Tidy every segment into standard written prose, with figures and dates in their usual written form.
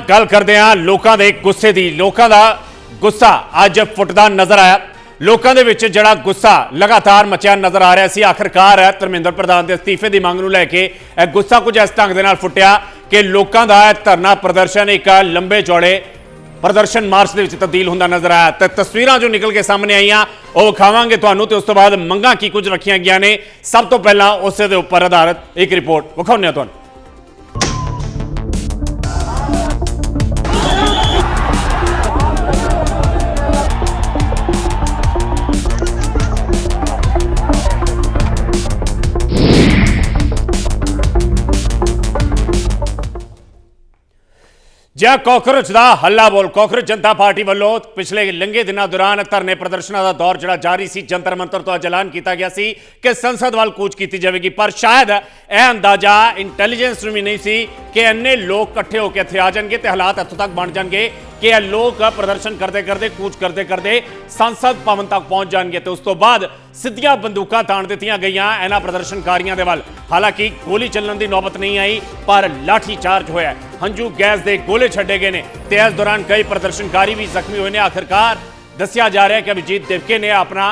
गल करते हैं लोगों के गुस्से की। लोगों का गुस्सा अज फुटदा नजर आया। लोगों के विच जिहड़ा गुस्सा लगातार मचिया नजर आ रहा सी। आखिरकार धर्मेंद्र प्रधान के अस्तीफे की मंग नूं लैके गुस्सा कुछ इस ढंग दे नाल फुटिया कि लोगों का धरना प्रदर्शन एक लंबे चौड़े प्रदर्शन मार्च के तब्दील होंदा नजर आया। तो तस्वीरां जो निकल के सामने आईयां वो विखावांगे तुहानूं ते उस तो बाद मंगां की कुछ रखियां गईयां ने। सब तो पहला उस दे उपर आधारित एक रिपोर्ट विखाउने तुहानूं। जिह कॉकरोच का हल्ला बोल कॉकरोच जनता पार्टी वालों पिछले लंघे दिनों दौरान धरने प्रदर्शनों का दौर जो जारी सी। जंतर मंतर तो अज ऐलान किया गया सी कि संसद वाल कूच की जाएगी, पर शायद यह अंदाजा इंटैलीजेंस भी नहीं सी कि इन्ने लोग इकट्ठे होकर इत्थे आ जाएंगे तो हालात इत्थों तक बन जाएंगे कि लोग प्रदर्शन करते करते कूच करते करते संसद भवन तक पहुंच जाएंगे। तो उस तो बाद सीधियां बंदूकां ताण दित्तियां गईयां इन्हां प्रदर्शनकारियों के वाल। हालांकि गोली चलने की नौबत नहीं आई, पर लाठी चार्ज होया, हंझू गैस के गोले छड्डे गए ने ते इस दौरान कई प्रदर्शनकारी भी जख्मी हुए ने। आखिरकार दस्सिया जा रहा है कि अभिजीत दिवके ने अपना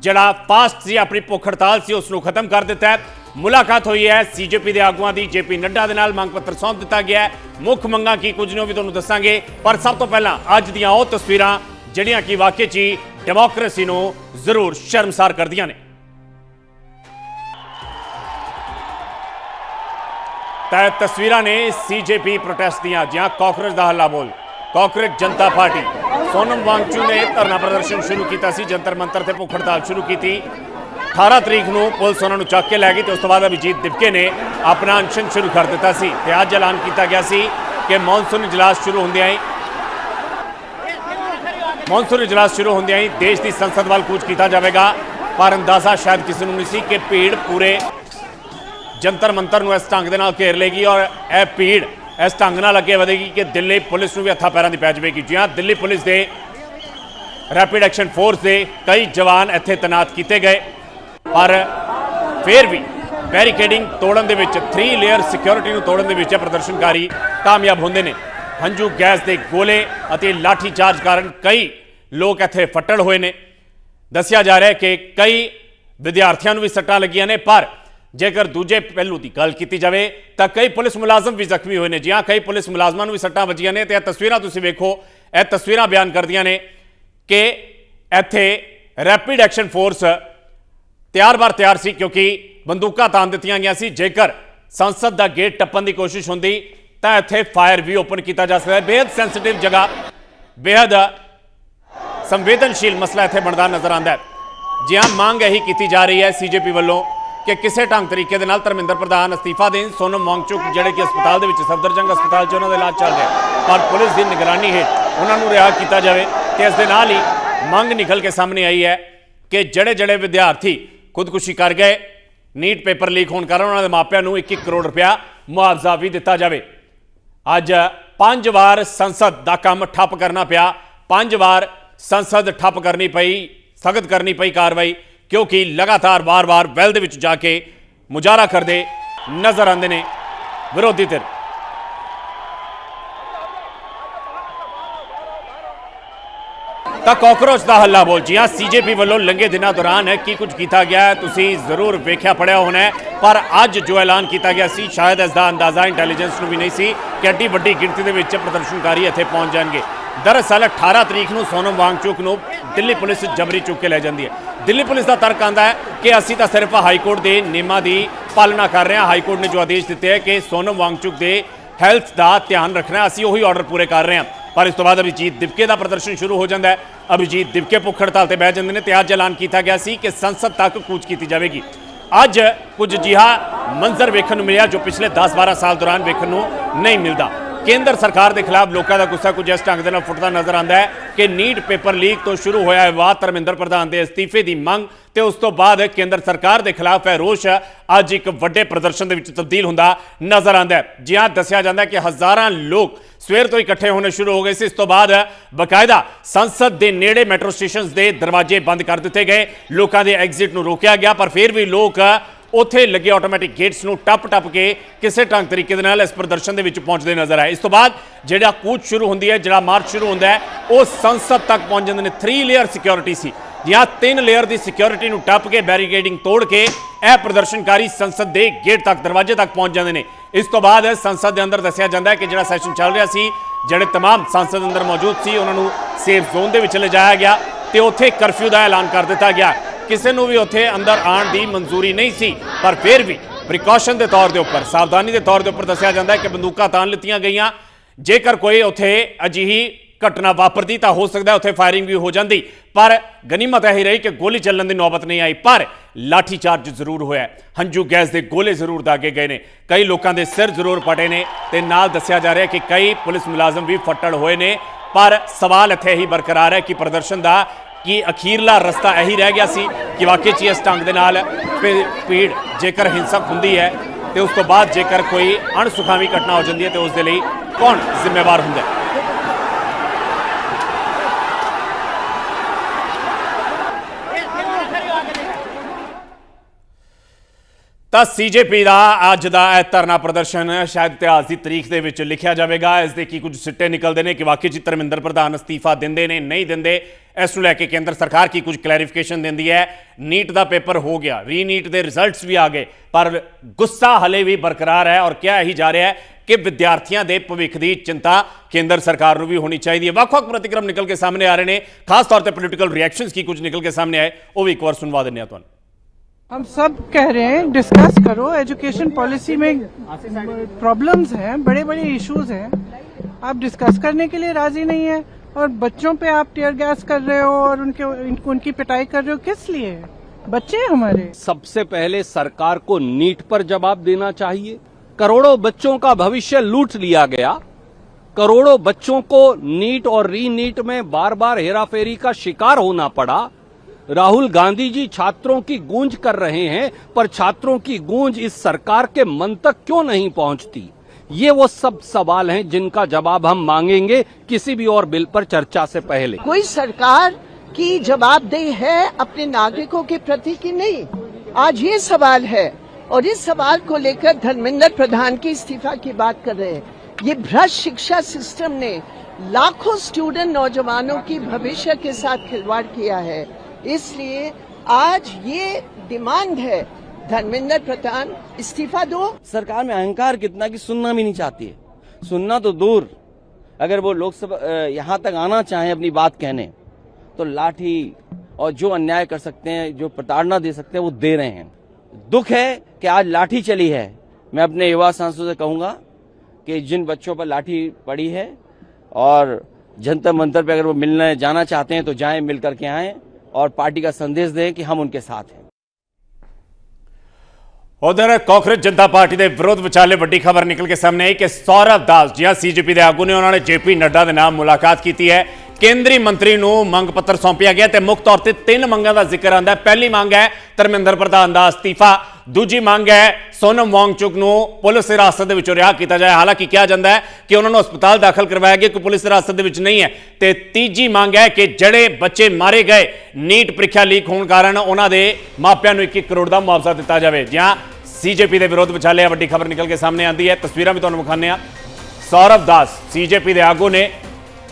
जड़ा फास्ट सी अपनी भुख हड़ताल सी उसनूं खत्म कर दिता है। मुलाकात हुई है सीजेपी के आगुआं की, जेपी नड्डा के नाल मंग पत्र सौंप दिता गया है। मुख मंगां की कुछ ने भी तुहानूं दस्सांगे, पर सब तो पहला अज दियां वो तस्वीरां जिहड़ियां कि वाकई च डेमोक्रेसी नूं जरूर शर्मसार करदियां ने। तस्वीरां ने सीजेपी प्रोटेस्ट दियां जिहां कॉकरोच का हल्ला बोल कॉकरोच जनता पार्टी सोनम वांगचुक ने धरना प्रदर्शन शुरू किया सी, जंतर मंतर से भुख हड़ताल शुरू की। 18 तरीक को पुलिस उन्होंने चक के लै गई तो उस तो बाद अभिजीत दिवके ने अपना अनशन शुरू कर दिता सी। ते अज ऐलान किया गया सी कि मॉनसून इजलास शुरू होंदियां ही देश की संसद वाल कूच किया जाएगा। पर अंदाजा शायद किसी को नहीं सी कि भीड़ पूरे जंतर मंतर नूं इस ढंग दे नाल घेर लेगी और यह भीड़ इस ढंग नाल अगे वधेगी कि दिल्ली पुलिस नूं भी हत्थां पैरां दी पै जाएगी। जी हाँ, दिल्ली पुलिस के रैपिड एक्शन फोर्स के कई जवान इत्थे तैनात किए गए, पर फिर भी बैरीकेडिंग तोड़न दे विच 3 लेयर सिक्योरिटी नूं तोड़न दे विच प्रदर्शनकारी कामयाब होंदे ने। हंझू गैस के गोले अते लाठी चार्ज कारण कई लोग इत्थे फट्टड़ होए ने। दस्सिया जा रहा है कि कई विद्यार्थियों नूं भी सट्टां लगियां ने, पर जेकर दूजे पहलू की गल की जाए तो कई पुलिस मुलाजम भी जख्मी हुए हैं। जी हाँ, कई पुलिस मुलाजमान भी सट्टां वजियां ने। तो यह तस्वीरां तुसीं वेखो, यह तस्वीरां बयान करदियां ने कि इत्थे रैपिड एक्शन फोर्स तैयार बार तैयार सी, क्योंकि बंदूकां तान दित्तियां गईयां सी। जेकर संसद का गेट टप्पन की कोशिश होंदी तो इत्थे फायर भी ओपन किया जा सकता है। बेहद सेंसिटिव जगह, बेहद संवेदनशील मसला इत्थे बनता नजर आता है। जी हाँ, मांग यही की जा रही है सीजेपी वालों कि किसी ढंग तरीके के धर्मेंद्र प्रधान अस्तीफा दें। सोनम वांगचुक जिहड़े कि अस्पताल के सफदरजंग अस्पताल च उन्होंने इलाज चल रहा है, पर पुलिस की निगरानी हेठ उन्होंने रिहा किया जाए। तो इस दे नाल ही मंग निकल के सामने आई है कि जड़े जड़े विद्यार्थी खुदकुशी कर गए नीट पेपर लीक होने कारण उन्होंने मापिया को 1-1 करोड़ रुपया मुआवजा भी दिता जाए। अज 5 बार संसद का काम ठप करना पिया, 5 बार संसद ठप करनी पई, स्थगित करनी पई कार्रवाई, क्योंकि लगातार बार बार वैल दे विच जाके मुजाहरा करते नजर आते हैं विरोधी धिर। तो कॉकरोच का हल्ला बोल जी हाँ, सीजेपी वालों लंघे दिनों दौरान की कुछ किया गया है तुसीं जरूर वेख्या पढ़िया होना है, पर अज जो ऐलान किया गया सी शायद इसका अंदाजा इंटैलीजेंस को भी नहीं सी कि एड्डी वड्डी गिनती के विच प्रदर्शनकारी इत्थे पहुंच जाएंगे। दरअसल 18 तरीक को सोनम वांगचुक नूं दिल्ली पुलिस जबरी चुक के लै जाती है। दिल्ली पुलिस का तर्क आता है कि असीं तां सिर्फ हाईकोर्ट के नियमां की पालना कर रहे हैं। हाईकोर्ट ने जो आदेश दिते हैं कि सोनम वांगचुक के हैल्थ का ध्यान रखना, असीं उही ऑर्डर पूरे कर रहे हैं। पर इस तो बाद अभिजीत दिवके का प्रदर्शन शुरू हो जाता है। अभिजीत दिवके भुख हड़ताल से बह जाते हैं। तो अज ऐलान किया गया सी कि संसद तक कूच की जाएगी। अज कुछ जिहा मंजर वेखण नूं मिलिया जो पिछले 10-12 साल दौरान वेखण नूं नहीं मिलता। केंद्र सरकार के खिलाफ लोगों का गुस्सा कुछ इस ढंग से फुटता नजर आता है कि नीट पेपर लीक तो शुरू होया विवाद धर्मेंद्र प्रधान के अस्तीफे की मंग, तो उस तो बाद केंद्र सरकार के खिलाफ है रोष अज एक वड्डे प्रदर्शन के तब्दील होंदा नजर आता है। जी हाँ, दस्सिया जाता है कि हज़ारां लोग सवेर तो इकट्ठे होने शुरू हो गए थे। इस तो बाद बकायदा संसद के नेड़े मैट्रो स्टेशन के दरवाजे बंद कर दिए गए, लोगों के एग्जिट नूं रोकया गया, पर फिर भी लोग ਉੱਥੇ ਲੱਗੇ ਆਟੋਮੈਟਿਕ ਗੇਟਸ ਨੂੰ ਟੱਪ ਕੇ ਕਿਸੇ ਢੰਗ ਤਰੀਕੇ ਦੇ ਨਾਲ ਇਸ ਪ੍ਰਦਰਸ਼ਨ ਦੇ ਵਿੱਚ ਪਹੁੰਚਦੇ ਨਜ਼ਰ ਆਏ। ਇਸ ਤੋਂ ਬਾਅਦ ਜਿਹੜਾ ਕੂਚ ਸ਼ੁਰੂ ਹੁੰਦੀ ਹੈ, ਜਿਹੜਾ ਮਾਰਚ ਸ਼ੁਰੂ ਹੁੰਦਾ ਹੈ, ਉਹ ਸੰਸਦ ਤੱਕ ਪਹੁੰਚ ਜਾਂਦੇ ਨੇ। 3 ਲੇਅਰ ਸਿਕਿਉਰਿਟੀ ਸੀ, ਜਾਂ 3 ਲੇਅਰ ਦੀ ਸਿਕਿਉਰਿਟੀ ਨੂੰ ਟੱਪ ਕੇ ਬੈਰੀਕੇਡਿੰਗ ਤੋੜ ਕੇ ਇਹ ਪ੍ਰਦਰਸ਼ਨਕਾਰੀ ਸੰਸਦ ਦੇ ਗੇਟ ਤੱਕ, ਦਰਵਾਜ਼ੇ ਤੱਕ ਪਹੁੰਚ ਜਾਂਦੇ ਨੇ। ਇਸ ਤੋਂ ਬਾਅਦ ਸੰਸਦ ਦੇ ਅੰਦਰ ਦੱਸਿਆ ਜਾਂਦਾ ਹੈ ਕਿ ਜਿਹੜਾ ਸੈਸ਼ਨ ਚੱਲ ਰਿਹਾ ਸੀ, ਜਿਹੜੇ तमाम ਸੰਸਦ ਅੰਦਰ ਮੌਜੂਦ ਸੀ ਉਹਨਾਂ ਨੂੰ ਸੇਫ ਜ਼ੋਨ ਦੇ ਵਿੱਚ ਲਿਜਾਇਆ ਗਿਆ ਤੇ ਉੱਥੇ ਕਰਫਿਊ ਦਾ ਐਲਾਨ ਕਰ ਦਿੱਤਾ ਗਿਆ। ਕਿਸੇ ਨੂੰ ਵੀ ਉੱਥੇ ਅੰਦਰ ਆਉਣ ਦੀ ਮਨਜ਼ੂਰੀ ਨਹੀਂ ਸੀ, ਪਰ ਫਿਰ ਵੀ ਪ੍ਰੀਕਾਸ਼ਨ ਦੇ ਤੌਰ ਦੇ ਉੱਪਰ, ਸਾਵਧਾਨੀ ਦੇ ਤੌਰ ਦੇ ਉੱਪਰ ਦੱਸਿਆ ਜਾਂਦਾ ਹੈ ਕਿ ਬੰਦੂਕਾਂ ਤਾਣ ਲਿੱਤੀਆਂ ਗਈਆਂ। ਜੇਕਰ ਕੋਈ ਉੱਥੇ ਅਜਿਹੀ ਘਟਨਾ ਵਾਪਰਦੀ ਤਾਂ ਹੋ ਸਕਦਾ ਉੱਥੇ ਫਾਇਰਿੰਗ ਵੀ ਹੋ ਜਾਂਦੀ, ਪਰ ਗਨੀਮਤ ਇਹ ਰਹੀ ਕਿ ਗੋਲੀ ਚੱਲਣ ਦੀ ਨੌਬਤ ਨਹੀਂ ਆਈ। ਪਰ ਲਾਠੀ ਚਾਰਜ ਜ਼ਰੂਰ ਹੋਇਆ, ਹੰਝੂ ਗੈਸ ਦੇ ਗੋਲੇ ਜ਼ਰੂਰ ਦਾਗੇ ਗਏ ਨੇ, ਕਈ ਲੋਕਾਂ ਦੇ ਸਿਰ ਜ਼ਰੂਰ ਪਟੇ ਨੇ ਤੇ ਨਾਲ ਦੱਸਿਆ ਜਾ ਰਿਹਾ ਕਿ ਕਈ ਪੁਲਿਸ ਮੁਲਾਜ਼ਮ ਵੀ ਫੱਟੜ ਹੋਏ ਨੇ। ਪਰ ਸਵਾਲ ਇੱਥੇ ਹੀ ਬਰਕਰਾਰ ਹੈ ਕਿ ਪ੍ਰਦਰਸ਼ਨ ਦਾ ਕੀ ਅਖੀਰਲਾ ਰਸਤਾ ਇਹੀ ਰਹਿ ਗਿਆ ਸੀ ਕਿ ਵਾਕਈ 'ਚ ਇਸ ਢੰਗ ਦੇ ਨਾਲ ਭੀੜ ਜੇਕਰ ਹਿੰਸਕ ਹੁੰਦੀ ਹੈ ਤੇ ਉਸ ਤੋਂ ਬਾਅਦ ਜੇਕਰ ਕੋਈ ਅਣਸੁਖਾਵੀ ਘਟਨਾ ਹੋ ਜਾਂਦੀ ਹੈ ਤੇ ਉਸ ਦੇ ਲਈ ਕੌਣ ਜ਼ਿੰਮੇਵਾਰ ਹੁੰਦਾ ਹੈ। ਤਾਂ ਸੀਜੇਪੀ ਦਾ ਅੱਜ ਦਾ ਇਹ ਧਰਨਾ ਪ੍ਰਦਰਸ਼ਨ ਸ਼ਾਇਦ ਇਤਿਹਾਸ ਦੀ ਤਰੀਕ ਦੇ ਵਿੱਚ ਲਿਖਿਆ ਜਾਵੇਗਾ। ਇਸ ਦੇ ਕੀ ਕੁਝ ਸਿੱਟੇ ਨਿਕਲਦੇ ਨੇ ਕਿ ਵਾਕਈ ਜੀ ਧਰਮਿੰਦਰ ਪ੍ਰਧਾਨ ਅਸਤੀਫਾ ਦਿੰਦੇ ਨੇ, ਨਹੀਂ ਦਿੰਦੇ, ਇਸ ਨੂੰ ਲੈ ਕੇ ਕੇਂਦਰ ਸਰਕਾਰ ਕੀ ਕੁਝ ਕਲੈਰੀਫਿਕੇਸ਼ਨ ਦਿੰਦੀ ਹੈ। ਨੀਟ ਦਾ ਪੇਪਰ ਹੋ ਗਿਆ, ਰੀਨੀਟ ਦੇ ਰਿਜ਼ਲਟਸ ਵੀ ਆ ਗਏ, ਪਰ ਗੁੱਸਾ ਹਲੇ ਵੀ ਬਰਕਰਾਰ ਹੈ ਔਰ ਕਿਹਾ ਹੀ ਜਾ ਰਿਹਾ ਹੈ ਕਿ ਵਿਦਿਆਰਥੀਆਂ ਦੇ ਭਵਿੱਖ ਦੀ ਚਿੰਤਾ ਕੇਂਦਰ ਸਰਕਾਰ ਨੂੰ ਵੀ ਹੋਣੀ ਚਾਹੀਦੀ ਹੈ। ਵੱਖ-ਵੱਖ ਪ੍ਰਤੀਕਰਮ ਨਿਕਲ ਕੇ ਸਾਹਮਣੇ ਆ ਰਹੇ ਨੇ, ਖਾਸ ਤੌਰ ਤੇ ਪੋਲੀਟੀਕਲ ਰਿਐਕਸ਼ਨਸ ਕੀ ਕੁਝ ਨਿਕਲ ਕੇ ਸਾਹਮਣੇ ਆਏ ਉਹ ਵੀ ਇੱਕ ਵਾਰ ਸੁਣਵਾ ਦਿੰਦੇ ਹਾਂ ਤੁਹਾਨੂੰ। हम सब कह रहे हैं डिस्कस करो, एजुकेशन पॉलिसी में प्रॉब्लम्स हैं, बड़े बड़े इश्यूज हैं, आप डिस्कस करने के लिए राजी नहीं है और बच्चों पे आप टीयर गैस कर रहे हो और उनकी पिटाई कर रहे हो, किस लिए? बच्चे हमारे। सबसे पहले सरकार को नीट पर जवाब देना चाहिए। करोड़ों बच्चों का भविष्य लूट लिया गया, करोड़ों बच्चों को नीट और री नीट में बार बार हेराफेरी का शिकार होना पड़ा। राहुल गांधी जी छात्रों की गूंज कर रहे हैं, पर छात्रों की गूंज इस सरकार के मन तक क्यों नहीं पहुंचती? ये वो सब सवाल हैं जिनका जवाब हम मांगेंगे किसी भी और बिल पर चर्चा से पहले। कोई सरकार की जवाबदेही है अपने नागरिकों के प्रति कि नहीं, आज ये सवाल है और इस सवाल को लेकर धर्मेंद्र प्रधान की इस्तीफा की बात कर रहे हैं। ये भ्रष्ट शिक्षा सिस्टम ने लाखों स्टूडेंट नौजवानों की भविष्य के साथ खिलवाड़ किया है, इसलिए आज ये डिमांड है धर्मेंद्र प्रधान इस्तीफा दो। सरकार में अहंकार कितना कि सुनना भी नहीं चाहती है, सुनना तो दूर, अगर वो लोकसभा यहाँ तक आना चाहें अपनी बात कहने तो लाठी और जो अन्याय कर सकते हैं, जो प्रताड़ना दे सकते हैं वो दे रहे हैं। दुख है कि आज लाठी चली है। मैं अपने युवा सांसदों से कहूंगा कि जिन बच्चों पर लाठी पड़ी है और जंतर मंतर पे अगर वो मिलने जाना चाहते हैं तो जाएं, मिल करके आएं और पार्टी का संदेश दें कि हम उनके साथ हैं। उधर कांग्रेस जनता पार्टी के विरोध विचाले वड्डी खबर निकल के सामने आई कि सौरभ दास जी सीजेपी के आगू ने उन्होंने जेपी नड्डा के नाम मुलाकात की है। केंद्रीय मंत्री को मंग पत्र सौंपिया गया, मुख तौर पर 3 मंगों का जिक्र आता है। पहली मंग है धर्मेंद्र प्रधान का अस्तीफा, दूजी मंग है सोनम वांगचुक को पुलिस हिरासत के विचों रिहा किया जाए। हालांकि कहा जाता है कि उन्होंने हस्पताल दाखिल करवाया गया, कोई पुलिस हिरासत के विच नहीं है। तो तीजी मंग है कि जड़े बच्चे मारे गए नीट परीक्षा लीक होने कारण उन्होंने मापिया 1 करोड़ का मुआवजा दिता जाए। जहां सीजेपी के विरोध विचाले वड्डी खबर निकल के सामने आती है। तस्वीरें भी तुहानूं विखाने आ। सौरभ दास सीजेपी के आगू ने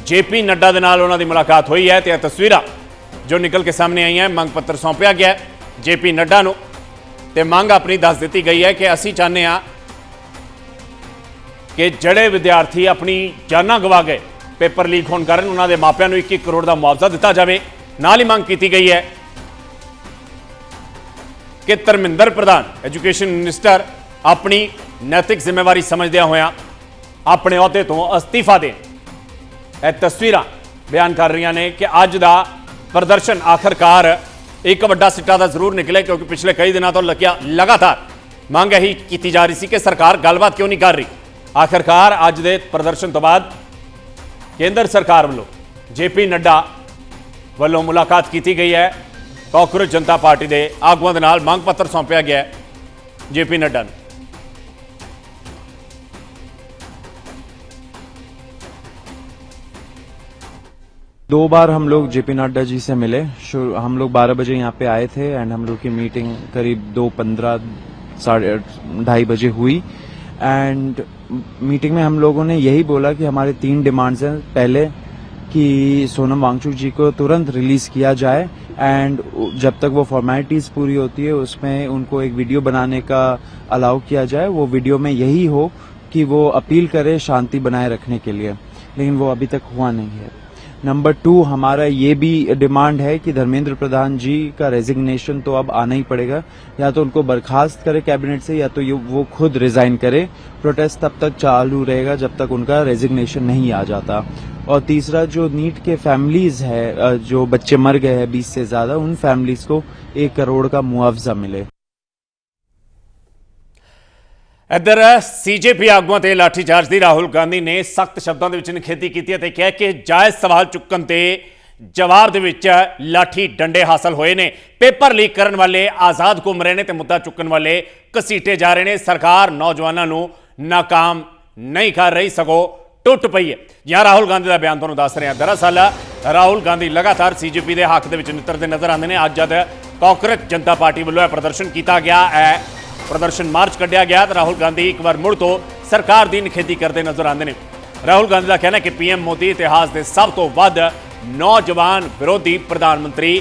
जेपी नड्डा के नाल उन्होंने मुलाकात हुई है। तो तस्वीरां जो निकल के सामने आई हैं, मंग पत्र सौंपया गया जेपी नड्डा को, तो मंग अपनी दस दी गई है कि असी चाहते हैं कि जड़े विद्यार्थी अपनी जाना गवा गए पेपर लीक होने कारण उन्होंने मापिया 1 करोड़ का मुआवजा दिता जाए। नाल ही मंग की गई है कि धर्मेंद्र प्रधान एजुकेशन मिनिस्टर अपनी नैतिक जिम्मेवारी समझदे होया अपने अहुदे तो अस्तीफा दें। यह तस्वीरां बयान कर रही ने कि अज का प्रदर्शन आखिरकार एक वड्डा सिट्टा तो जरूर निकले, क्योंकि पिछले कई दिनों तो लगातार मांग यही की जा रही थी कि सरकार गलबात क्यों नहीं कर रही। आखिरकार अज के प्रदर्शन तो बाद केंद्र सरकार वालों जेपी नड्डा वालों मुलाकात की गई है। कांग्रेस जनता पार्टी के आगुआं दे नाल मंग पत्र सौंपया गया जेपी नड्डा ने। दो बार हम लोग जेपी नड्डा जी से मिले। हम लोग 12 बजे यहाँ पे आए थे एंड हम लोग की मीटिंग करीब 2:15 2:30 बजे हुई। एंड मीटिंग में हम लोगों ने यही बोला कि हमारे 3 डिमांड्स हैं। पहले कि सोनम वांगचुक जी को तुरंत रिलीज किया जाए, एंड जब तक वो फॉर्मेलिटीज पूरी होती है उसमें उनको एक वीडियो बनाने का अलाउ किया जाए। वो वीडियो में यही हो कि वो अपील करे शांति बनाए रखने के लिए, लेकिन वो अभी तक हुआ नहीं है। नंबर 2, हमारा ये भी डिमांड है कि धर्मेंद्र प्रधान जी का रेजिग्नेशन तो अब आना ही पड़ेगा। या तो उनको बर्खास्त करे कैबिनेट से, या तो वो खुद रिजाइन करे। प्रोटेस्ट तब तक चालू रहेगा जब तक उनका रेजिग्नेशन नहीं आ जाता। और तीसरा, जो नीट के फैमिलीज है, जो बच्चे मर गए हैं 20 से ज्यादा, उन फैमिलीज को 1 करोड़ का मुआवजा मिले। इधर सीजेपी ਆਗੂਆਂ ਤੇ ਲਾਠੀਚਾਰਜ ਦੀ ਰਾਹੁਲ ਗਾਂਧੀ ਨੇ ਸਖਤ ਸ਼ਬਦਾਂ ਦੇ ਵਿੱਚ ਨਿਖੇਧੀ ਕੀਤੀ ਅਤੇ ਕਿਹਾ ਕਿ ਜਾਇਜ਼ ਸਵਾਲ ਚੁੱਕਣ ਤੇ ਜਵਾਬ ਦੇ ਵਿੱਚ ਲਾਠੀ ਡੰਡੇ ਹਾਸਲ ਹੋਏ ਨੇ। ਪੇਪਰ ਲੀਕ ਕਰਨ ਵਾਲੇ ਆਜ਼ਾਦ ਘੁੰਮ ਰਹੇ ਨੇ ਤੇ ਮੁੱਦਾ ਚੁੱਕਣ ਵਾਲੇ ਘਸੀਟੇ ਜਾ ਰਹੇ ਨੇ। ਸਰਕਾਰ ਨੌਜਵਾਨਾਂ ਨੂੰ ਨਾਕਾਮ ਨਹੀਂ ਕਰ ਰਹੀ, ਸਗੋਂ ਟੁੱਟ ਪਈ ਹੈ। ਜਾਂ ਰਾਹੁਲ ਗਾਂਧੀ ਦਾ ਬਿਆਨ ਤੁਹਾਨੂੰ ਦੱਸ ਰਿਹਾ। ਦਰਅਸਲ ਰਾਹੁਲ ਗਾਂਧੀ ਲਗਾਤਾਰ ਸੀਜੇਪੀ ਦੇ ਹੱਕ ਦੇ ਵਿੱਚ ਨਿੱਤਰਦੇ ਨਜ਼ਰ ਆਉਂਦੇ ਨੇ। ਅੱਜ ਜਦ ਕਾਂਗਰਸ ਜਨਤਾ ਪਾਰਟੀ ਵੱਲੋਂ ਇਹ ਪ੍ਰਦਰਸ਼ਨ ਕੀਤਾ ਗਿਆ ਹੈ, प्रदर्शन मार्च कढ़िया गया तो राहुल गांधी एक बार मुड़ तो सरकार की निखेधी करते नजर आते हैं। राहुल गांधी का कहना है कि पीएम मोदी इतिहास के सब तो वध नौजवान विरोधी प्रधानमंत्री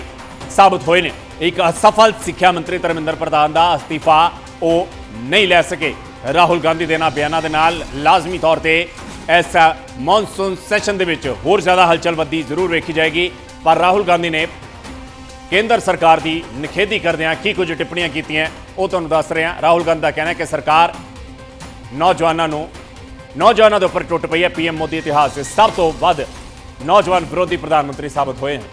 साबित हुए ने। एक असफल सिक्ख्या मंत्री धर्मेंद्र प्रधान का अस्तीफा वो नहीं लै सके। राहुल गांधी के बयानों के नाल लाजमी तौर पर इस मॉनसून सैशन के होर ज़्यादा हलचल वधी जरूर वेखी जाएगी। पर राहुल गांधी ने केंद्र सरकार की निखेधी करदियां की कुछ टिप्पणियां कीतियां वो तुहानूं दस रहे हैं। राहुल गांधी का कहना है कि सरकार नौजवानों के उपर टुट पई है। पीएम मोदी इतिहास से सब तो वध नौजवान विरोधी प्रधानमंत्री साबित हुए हैं।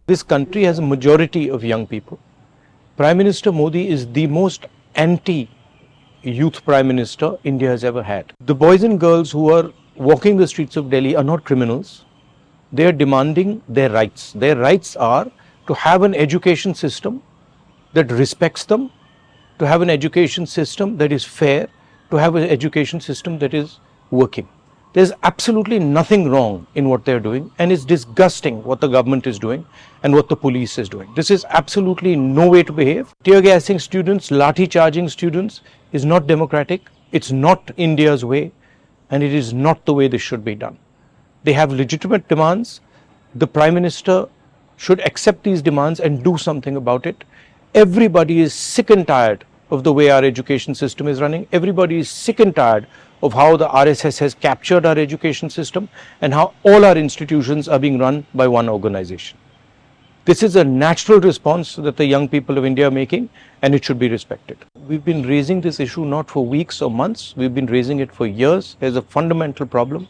This country has a majority of young people. Prime Minister Modi is the most anti-youth Prime Minister India has ever had. The boys and girls who are walking the streets of Delhi are not criminals. They are demanding their rights. Their rights are to have an education system that respects them, to have an education system that is fair, to have an education system that is working. There's absolutely nothing wrong in what they're doing, and it's disgusting what the government is doing and what the police is doing. This is absolutely no way to behave. Tear gassing students, lathi charging students is not democratic. It's not India's way. And it is not the way this should be done. They have legitimate demands. The Prime Minister should accept these demands and do something about it. Everybody is sick and tired of the way our education system is running. Everybody is sick and tired of how the RSS has captured our education system and how all our institutions are being run by one organization. This is a natural response that the young people of India are making, and it should be respected. We've been raising this issue not for weeks or months, we've been raising it for years. There's a fundamental problem,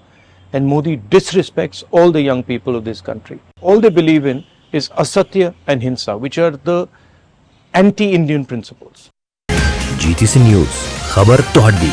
and Modi disrespects all the young people of this country. All they believe in is asatya and hinsa, which are the anti-Indian principles. GTC News, खबर तुहाडी।